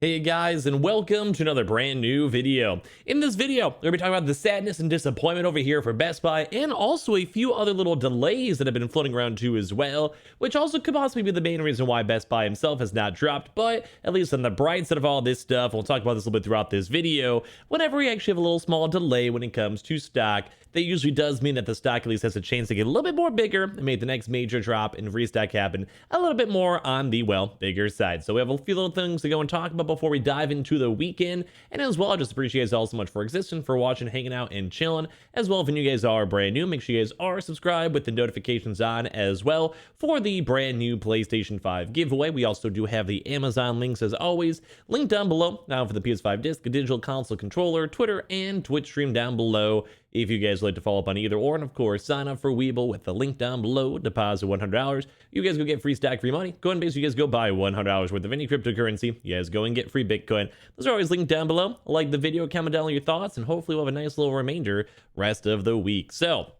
Hey guys, and welcome to another brand new video. In this video, we're going to be talking about the sadness and disappointment over here for Best Buy, and also a few other little delays that have been floating around too as well, which also could possibly be the main reason why Best Buy himself has not dropped. But at least on the bright side of all this stuff, we'll talk about this a little bit throughout this video. Whenever we actually have a little small delay when it comes to stock, that usually does mean that the stock at least has a chance to get a little bit more bigger and make the next major drop and restock happen a little bit more on the, well, bigger side. So we have a few little things to go and talk about before we dive into the weekend. And as well, I just appreciate you guys all so much for existing, for watching, hanging out, and chilling. As well, if you guys are brand new, make sure you guys are subscribed with the notifications on as well for the brand new PlayStation 5 giveaway. We also do have the Amazon links as always, linked down below now for the PS5 disc, digital console controller, Twitter, and Twitch stream down below if you guys would like to follow up on either or. And of course, sign up for Weeble with the link down below. Deposit $100. You guys go get free stack, free money. Go and basically you guys go buy $100 worth of any cryptocurrency. You guys go and get free Bitcoin. Those are always linked down below. Like the video, comment down your thoughts, and hopefully we'll have a nice little remainder rest of the week. So,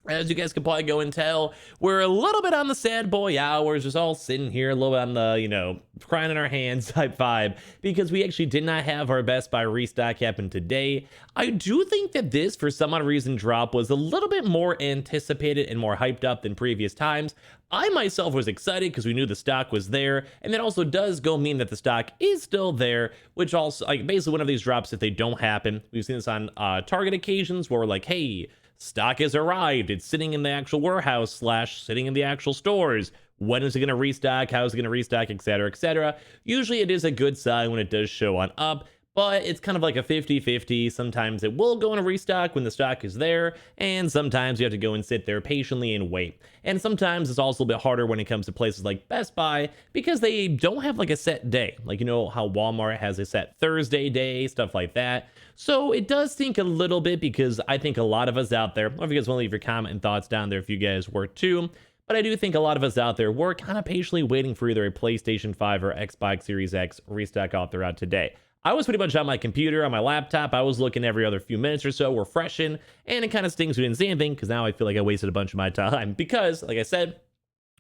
as you guys can probably go and tell, we're a little bit on the sad boy hours, just all sitting here a little bit on the, crying in our hands type vibe, because we actually did not have our Best Buy restock happen today. I do think that this, for some odd reason, drop was a little bit more anticipated and more hyped up than previous times. I myself was excited because we knew the stock was there, and that also does go mean that the stock is still there, which also, like, basically one of these drops, if they don't happen, we've seen this on Target occasions where we're like, hey, stock has arrived. It's sitting in the actual warehouse / sitting in the actual stores. When is it going to restock? How is it going to restock? Etc. Etc. Usually it is a good sign when it does show on up, but it's kind of like a 50-50. Sometimes it will go in a restock when the stock is there, and sometimes you have to go and sit there patiently and wait. And sometimes it's also a bit harder when it comes to places like Best Buy because they don't have like a set day. Like, you know how Walmart has a set Thursday day, stuff like that. So it does stink a little bit because I think a lot of us out there, or if you guys want to leave your comment and thoughts down there if you guys were too, but I do think a lot of us out there were kind of patiently waiting for either a PlayStation 5 or Xbox Series X restock out throughout today. I was pretty much on my computer, on my laptop. I was looking every other few minutes or so, refreshing, and it kind of stings we didn't see anything because now I feel like I wasted a bunch of my time because, like I said,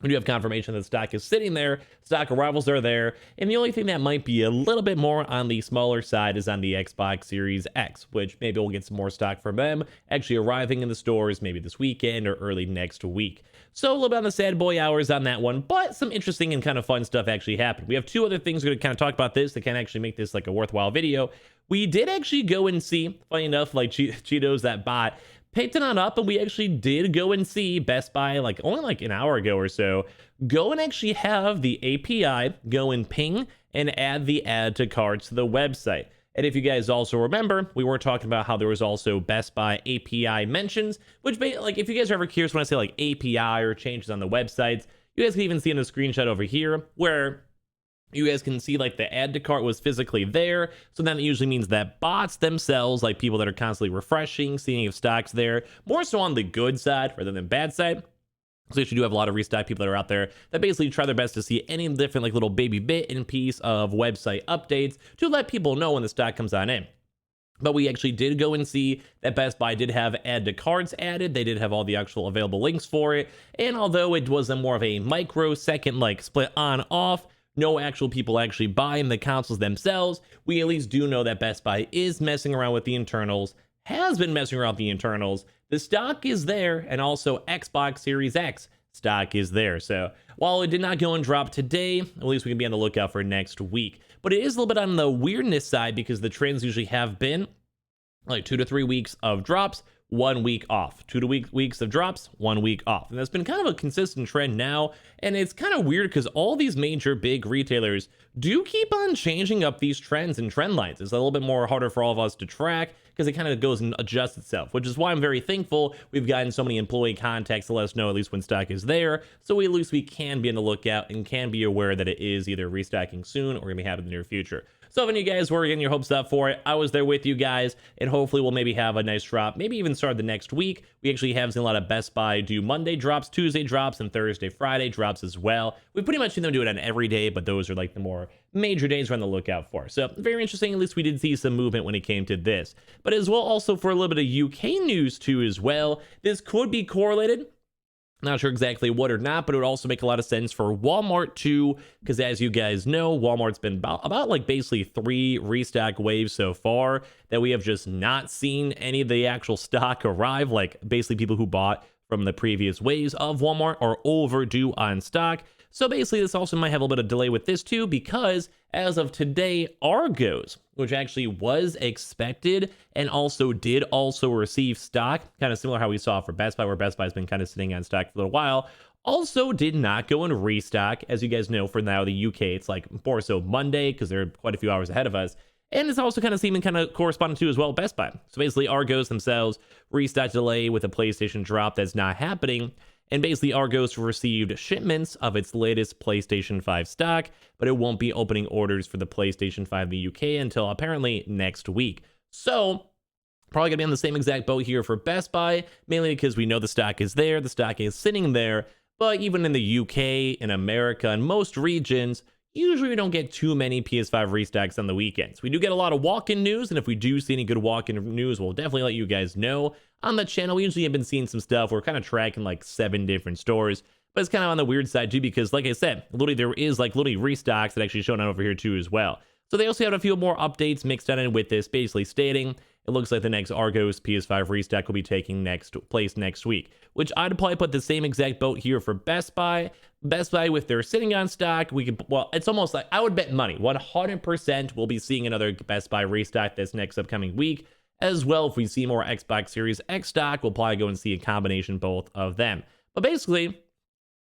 we do have confirmation that stock is sitting there, stock arrivals are there, and the only thing that might be a little bit more on the smaller side is on the Xbox Series X, which maybe we'll get some more stock from them actually arriving in the stores maybe this weekend or early next week. So a little bit on the sad boy hours on that one, but some interesting and kind of fun stuff actually happened. We have two other things we're going to kind of talk about this that can actually make this like a worthwhile video. We did actually go and see, funny enough, like Cheetos that bot picked it on up, and we actually did go and see Best Buy like only like an hour ago or so go and actually have the API go and ping and add the add to carts to the website. And if you guys also remember, we were talking about how there was also Best Buy API mentions, which like if you guys are ever curious when I say like API or changes on the websites, you guys can even see in the screenshot over here where you guys can see like the add to cart was physically there. So then it usually means that bots themselves, like people that are constantly refreshing, seeing if stock's there, more so on the good side rather than bad side. So you do have a lot of restock people that are out there that basically try their best to see any different like little baby bit and piece of website updates to let people know when the stock comes on in. But we actually did go and see that Best Buy did have add to carts added. They did have all the actual available links for it. And although it was a more of a microsecond like split on off, no actual people actually buying the consoles themselves, we at least do know that Best Buy is messing around with the internals, has been messing around with the internals. The stock is there, and also Xbox Series X stock is there. So while it did not go and drop today, at least we can be on the lookout for next week. But it is a little bit on the weirdness side because the trends usually have been like 2 to 3 weeks of drops, 1 week off, 2 to weeks of drops, 1 week off. And that's been kind of a consistent trend now. And it's kind of weird because all these major big retailers do keep on changing up these trends and trend lines. It's a little bit more harder for all of us to track because it kind of goes and adjusts itself, which is why I'm very thankful we've gotten so many employee contacts to let us know at least when stock is there. So at least we can be on the lookout and can be aware that it is either restocking soon or going to be happening in the near future. So if any of you guys were getting your hopes up for it, I was there with you guys, and hopefully we'll maybe have a nice drop, maybe even start the next week. We actually have seen a lot of Best Buy do Monday drops, Tuesday drops, and Thursday, Friday drops as well. We've pretty much seen them do it on every day, but those are like the more major days we're on the lookout for. So very interesting. At least we did see some movement when it came to this. But as well, also for a little bit of UK news too as well, this could be correlated Not sure exactly what or not, but it would also make a lot of sense for Walmart too, because as you guys know, Walmart's been about like basically 3 restock waves so far that we have just not seen any of the actual stock arrive. Like basically people who bought from the previous waves of Walmart are overdue on stock. So basically this also might have a little bit of delay with this too, because as of today, Argos, which actually was expected and also did also receive stock, kind of similar how we saw for Best Buy, where Best Buy's been kind of sitting on stock for a little while, also did not go in restock. As you guys know, for now, the UK, it's like more so Monday, because they're quite a few hours ahead of us. And it's also kind of seeming kind of corresponding to as well Best Buy. So basically Argos themselves, restock delay with a PlayStation drop that's not happening. And basically Argos received shipments of its latest PlayStation 5 stock, but it won't be opening orders for the PlayStation 5 in the UK until apparently next week. So probably gonna be on the same exact boat here for Best Buy, mainly because we know the stock is there, the stock is sitting there, but even in the UK, in America, and most regions, usually we don't get too many PS5 restocks on the weekends. We do get a lot of walk-in news, and if we do see any good walk-in news, we'll definitely let you guys know. On the channel, we usually have been seeing some stuff. We're kind of tracking like 7 different stores, but it's kind of on the weird side too, because like I said, literally there is like literally restocks that actually shown on over here too as well. So they also have a few more updates mixed in with this, basically stating it looks like the next Argos PS5 restock will be taking place next week, which I'd probably put the same exact boat here for Best Buy. Best Buy, with their sitting on stock, we could, well, it's almost like I would bet money 100% we'll be seeing another Best Buy restock this next upcoming week. As well, if we see more Xbox Series X stock, we'll probably go and see a combination both of them. But basically,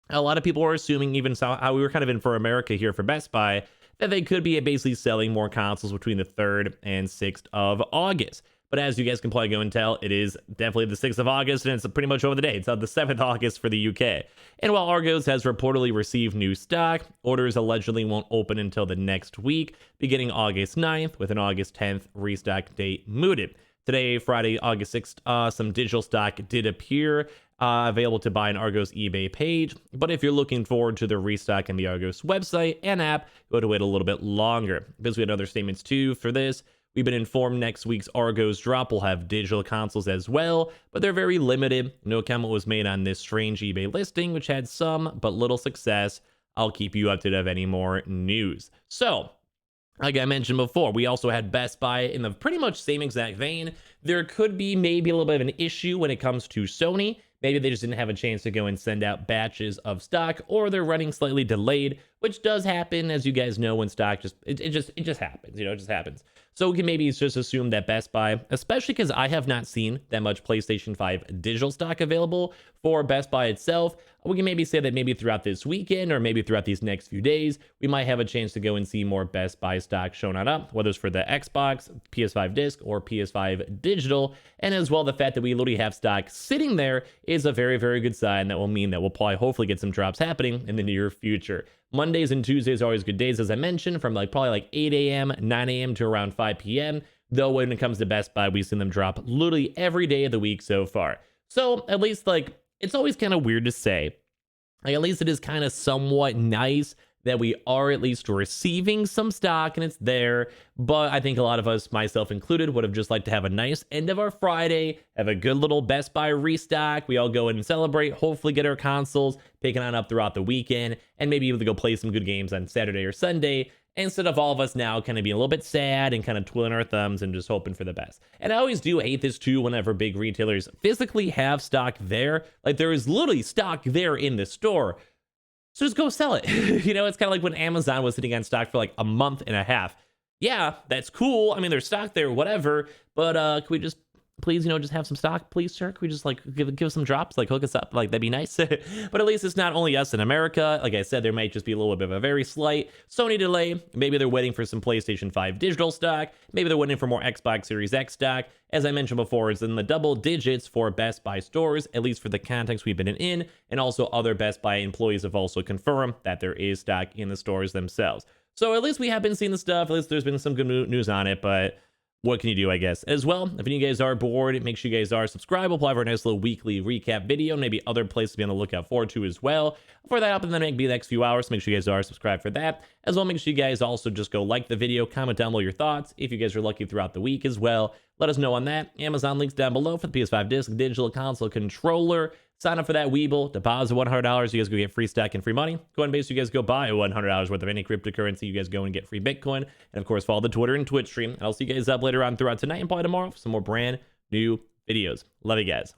a lot of people are assuming, even how we were kind of in for America here for Best Buy, that they could be basically selling more consoles between the 3rd and 6th of August. But as you guys can probably go and tell, it is definitely the 6th of August, and it's pretty much over the day. It's on the 7th of August for the UK. And while Argos has reportedly received new stock, orders allegedly won't open until the next week, beginning August 9th, with an August 10th restock date mooted. Today, Friday, August 6th, some digital stock did appear available to buy on Argos eBay page. But if you're looking forward to the restock in the Argos website and app, you have to wait a little bit longer. Because we had other statements too for this. We've been informed next week's Argos drop will have digital consoles as well, but they're very limited. No comment was made on this strange eBay listing, which had some but little success. I'll keep you updated of any more news. So, like I mentioned before, we also had Best Buy in the pretty much same exact vein. There could be maybe a little bit of an issue when it comes to Sony. Maybe they just didn't have a chance to go and send out batches of stock, or they're running slightly delayed, which does happen, as you guys know, when stock it just happens, it just happens. So we can maybe just assume that Best Buy, especially because I have not seen that much PlayStation 5 digital stock available for Best Buy itself, we can maybe say that maybe throughout this weekend or maybe throughout these next few days, we might have a chance to go and see more Best Buy stock shown on up, whether it's for the Xbox, PS5 disc, or PS5 digital. And as well, the fact that we literally have stock sitting there is a very, very good sign that will mean that we'll probably hopefully get some drops happening in the near future. Mondays and Tuesdays are always good days, as I mentioned, from probably like 8 a.m., 9 a.m. to around 5 p.m. Though when it comes to Best Buy, we've seen them drop literally every day of the week so far. So at least it's always kind of weird to say. At least it is kind of somewhat nice that we are at least receiving some stock and it's there. But I think a lot of us, myself included, would have just liked to have a nice end of our Friday, have a good little Best Buy restock. We all go in and celebrate, hopefully get our consoles picking on up throughout the weekend, and maybe able to go play some good games on Saturday or Sunday, instead of all of us now kind of being a little bit sad and kind of twiddling our thumbs and just hoping for the best. And I always do hate this too whenever big retailers physically have stock there. Like there is literally stock there in the store. So just go sell it. It's kind of like when Amazon was sitting on stock for like a month and a half. Yeah, that's cool. I mean, there's stock there, whatever. But can we just please, just have some stock, please, sir? Can we just give us some drops, hook us up? That'd be nice. But at least it's not only us in America. Like I said, there might just be a little bit of a very slight Sony delay. Maybe they're waiting for some PlayStation 5 digital stock. Maybe they're waiting for more Xbox Series X stock. As I mentioned before, it's in the double digits for Best Buy stores, at least for the context we've been in. And also other Best Buy employees have also confirmed that there is stock in the stores themselves. So at least we have been seeing the stuff. At least there's been some good news on it, but what can you do, I guess? As well, if any of you guys are bored, make sure you guys are subscribed. We'll have our nice little weekly recap video, maybe other places to be on the lookout forward to as well. For that happen, then maybe the next few hours, make sure you guys are subscribed for that. As well, make sure you guys also just go like the video, comment down below your thoughts. If you guys are lucky throughout the week as well, let us know on that. Amazon links down below for the PS5 disc, digital console controller, Sign up for that Weeble, deposit $100, you guys go get free stack and free money. Coinbase, you guys go buy $100 worth of any cryptocurrency, you guys go and get free Bitcoin. And of course, follow the Twitter and Twitch stream. And I'll see you guys up later on throughout tonight and probably tomorrow for some more brand new videos. Love you guys.